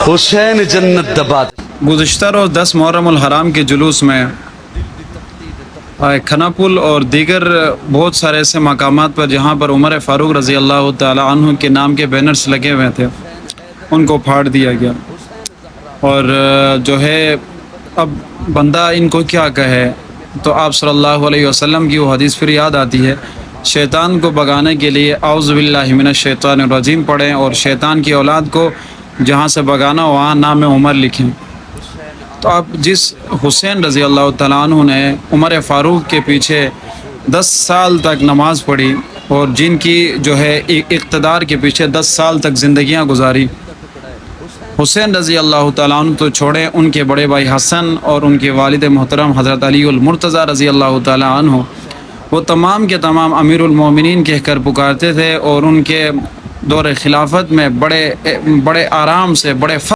حسین جنت دباد۔ گزشتہ روز 10 محرم الحرام کے جلوس میں کھنا پل اور دیگر بہت سارے ایسے مقامات پر جہاں پر عمر فاروق رضی اللہ تعالی عنہ کے نام کے بینرز لگے ہوئے تھے ان کو پھاڑ دیا گیا۔ اور جو ہے اب بندہ ان کو کیا کہے، تو آپ صلی اللہ علیہ وسلم کی وہ حدیث پھر یاد آتی ہے، شیطان کو بھگانے کے لیے اعوذ باللہ من الشیطان الرجیم پڑھیں اور شیطان کی اولاد کو جہاں سے بھگانا وہاں نام عمر لکھیں۔ تو اب جس حسین رضی اللہ تعالیٰ عنہ نے عمر فاروق کے پیچھے 10 سال تک نماز پڑھی اور جن کی جو ہے اقتدار کے پیچھے 10 سال تک زندگیاں گزاری، حسین رضی اللہ تعالیٰ عنہ تو چھوڑے، ان کے بڑے بھائی حسن اور ان کے والد محترم حضرت علی المرتضیٰ رضی اللہ تعالیٰ عنہ، وہ تمام کے تمام امیر المومنین کہہ کر پکارتے تھے اور ان کے دور خلافت میں بڑے آرام سے بڑے